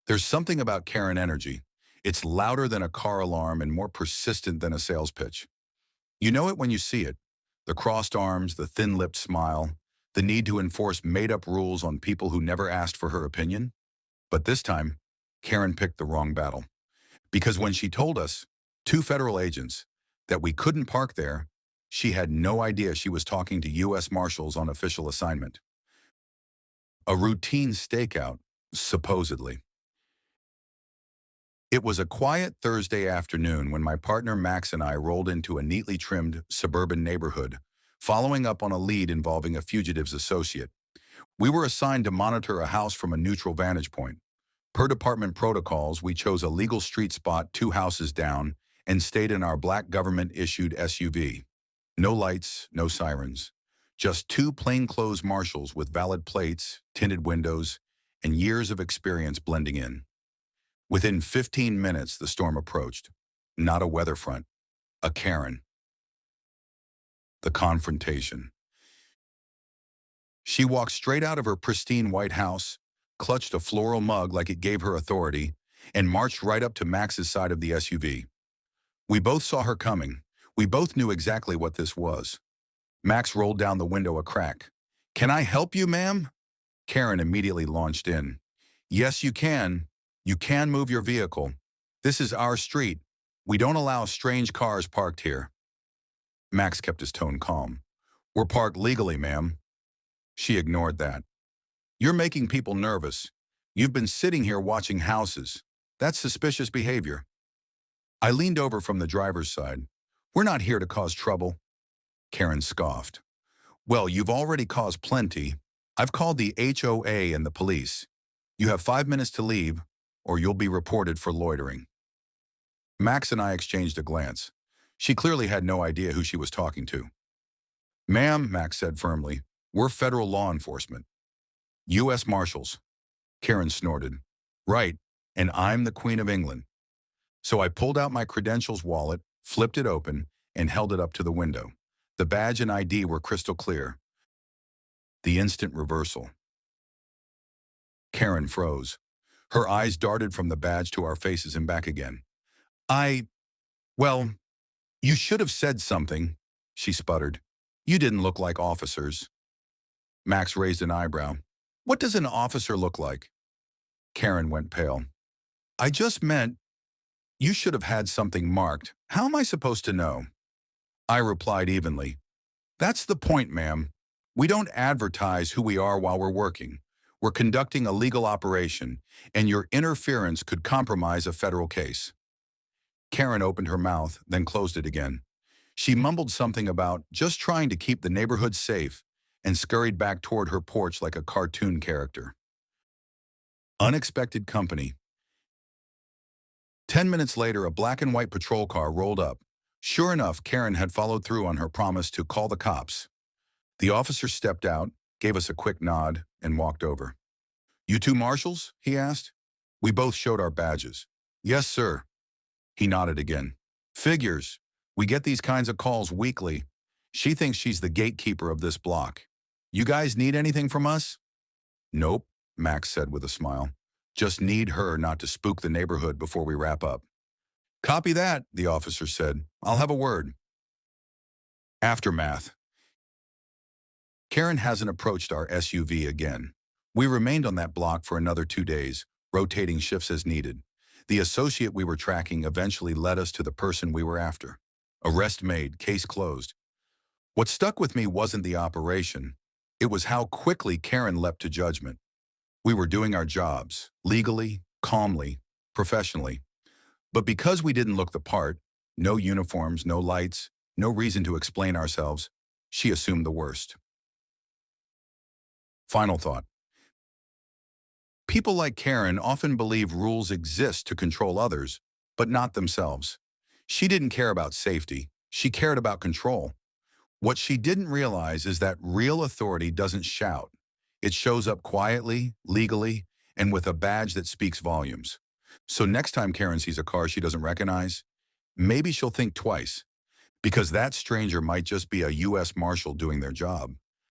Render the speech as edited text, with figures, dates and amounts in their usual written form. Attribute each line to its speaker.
Speaker 1: There's something about Karen energy. It's louder than a car alarm and more persistent than a sales pitch. You know it when you see it. The crossed arms, the thin-lipped smile, the need to enforce made-up rules on people who never asked for her opinion. But this time, Karen picked the wrong battle. Because when she told us, two federal agents, that we couldn't park there, she had no idea she was talking to U.S. Marshals on official assignment. A routine stakeout, supposedly. It was a quiet Thursday afternoon when my partner Max and I rolled into a neatly trimmed suburban neighborhood, following up on a lead involving a fugitive's associate. We were assigned to monitor a house from a neutral vantage point. Per department protocols, we chose a legal street spot 2 houses down and stayed in our black government-issued SUV. No lights, no sirens. Just two plainclothes marshals with valid plates, tinted windows, and years of experience blending in. Within 15 minutes, the storm approached. Not a weather front, a Karen. The confrontation. She walked straight out of her pristine white house, clutched a floral mug like it gave her authority, and marched right up to Max's side of the SUV. We both saw her coming. We both knew exactly what this was. Max rolled down the window a crack. "Can I help you, ma'am?" Karen immediately launched in. "Yes, you can. You can move your vehicle. This is our street. We don't allow strange cars parked here." Max kept his tone calm. "We're parked legally, ma'am." She ignored that. "You're making people nervous. You've been sitting here watching houses. That's suspicious behavior." I leaned over from the driver's side. "We're not here to cause trouble." Karen scoffed. "Well, you've already caused plenty. I've called the HOA and the police. You have 5 minutes to leave, or you'll be reported for loitering." Max and I exchanged a glance. She clearly had no idea who she was talking to. "Ma'am," Max said firmly, "we're federal law enforcement. U.S. Marshals." Karen snorted. "Right, and I'm the Queen of England." So I pulled out my credentials wallet, flipped it open, and held it up to the window. The badge and ID were crystal clear. The instant reversal. Karen froze. Her eyes darted from the badge to our faces and back again. Well, you should have said something," she sputtered. "You didn't look like officers." Max raised an eyebrow. "What does an officer look like?" Karen went pale. "I just meant you should have had something marked. How am I supposed to know?" I replied evenly. "That's the point, ma'am. We don't advertise who we are while we're working. We're conducting a legal operation, and your interference could compromise a federal case." Karen opened her mouth, then closed it again. She mumbled something about just trying to keep the neighborhood safe and scurried back toward her porch like a cartoon character. Unexpected company. 10 minutes later, a black and white patrol car rolled up. Sure enough, Karen had followed through on her promise to call the cops. The officer stepped out, gave us a quick nod, and walked over. "You two marshals?" he asked. We both showed our badges. "Yes, sir." He nodded again. "Figures. We get these kinds of calls weekly. She thinks she's the gatekeeper of this block. You guys need anything from us?" "Nope," Max said with a smile. "Just need her not to spook the neighborhood before we wrap up." "Copy that," the officer said. "I'll have a word." Aftermath. Karen hasn't approached our SUV again. We remained on that block for another 2 days, rotating shifts as needed. The associate we were tracking eventually led us to the person we were after. Arrest made, case closed. What stuck with me wasn't the operation. It was how quickly Karen leapt to judgment. We were doing our jobs, legally, calmly, professionally. But because we didn't look the part, no uniforms, no lights, no reason to explain ourselves, she assumed the worst. Final thought. People like Karen often believe rules exist to control others, but not themselves. She didn't care about safety. She cared about control. What she didn't realize is that real authority doesn't shout. It shows up quietly, legally, and with a badge that speaks volumes. So next time Karen sees a car she doesn't recognize, maybe she'll think twice, because that stranger might just be a U.S. Marshal doing their job.